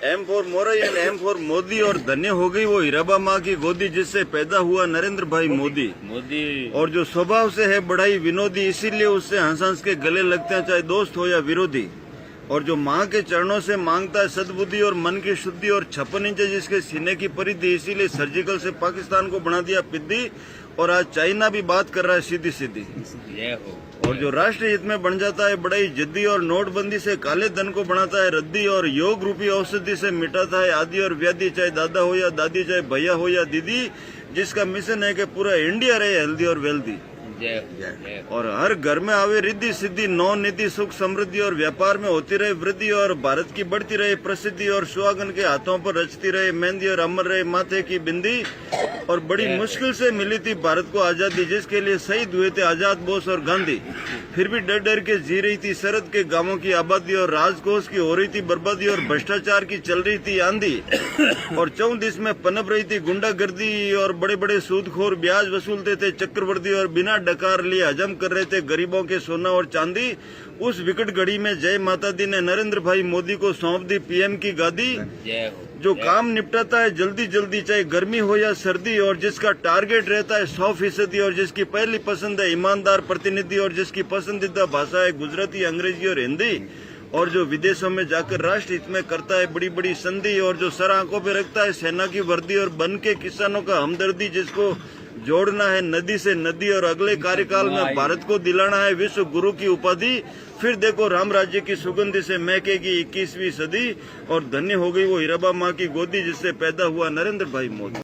M for Modi and M for Modi, और धन्य हो गई वो हीराबा माँ की गोदी जिससे पैदा हुआ नरेंद्र भाई मोदी। और जो स्वभाव से है बड़ा ही विनोदी, इसीलिए उससे हंस हंस के गले लगते हैं चाहे दोस्त हो या विरोधी। और जो माँ के चरणों से मांगता है सद्बुद्धि और मन की शुद्धि, और 56 इंच जिसके सीने की परिधि, इसीलिए सर्जिकल से पाकिस्तान को बना दिया पिद्दी। और आज चाइना भी बात कर रहा है सीधी सीधी। और जो राष्ट्रीय हित में बन जाता है बड़ा ही जिद्दी, और नोटबंदी से काले धन को बनाता है रद्दी, और योग रूपी औषधि से मिटाता है आदि और व्याधि, चाहे दादा हो या दादी, चाहे भैया हो या दीदी, जिसका मिशन है कि पूरा इंडिया रहे हेल्दी और वेल्दी। और हर घर में आवे रिद्धि सिद्धि, नौ निधि, सुख समृद्धि, और व्यापार में होती रहे वृद्धि, और भारत की बढ़ती रहे प्रसिद्धि, और सुहागन के हाथों पर रचती रहे मेहंदी, और अमर रहे माथे की बिंदी। और बड़ी मुश्किल से मिली थी भारत को आजादी, जिसके लिए शहीद हुए थे आजाद, बोस और गांधी। फिर भी डर डर के जी रही थी सरहद के गांवों की आबादी, और राजकोष की हो रही थी बर्बादी, और भ्रष्टाचार की चल रही थी आंधी। और 14 देश में पनप रही थी गुंडागर्दी, और बड़े बड़े सूदखोर ब्याज वसूलते थे चक्रवर्ती, और बिना डकार लिए हजम कर रहे थे गरीबों के सोना और चांदी। उस विकट घड़ी में जय माता दी ने नरेंद्र भाई मोदी को सौंप दी पीएम की गादी, जो काम निपटाता है जल्दी जल्दी चाहे गर्मी हो या सर्दी, और जिसका टारगेट रहता है 100%, और जिसकी पहली पसंद है ईमानदार प्रतिनिधि, और जिसकी पसंदीदा भाषा है गुजराती, अंग्रेजी और हिंदी, और जो विदेशों में जाकर राष्ट्र हित में करता है बड़ी बड़ी संधि, और जो सर आंखों पे रखता है सेना की वर्दी, और बन के किसानों का हमदर्दी, जिसको जोड़ना है नदी से नदी, और अगले कार्यकाल में भारत को दिलाना है विश्व गुरु की उपाधि। फिर देखो राम राज्य की सुगंधी से महकेगी 21वीं सदी, और धन्य हो गई वो हीराबा माँ की गोदी जिससे पैदा हुआ नरेंद्र भाई मोदी।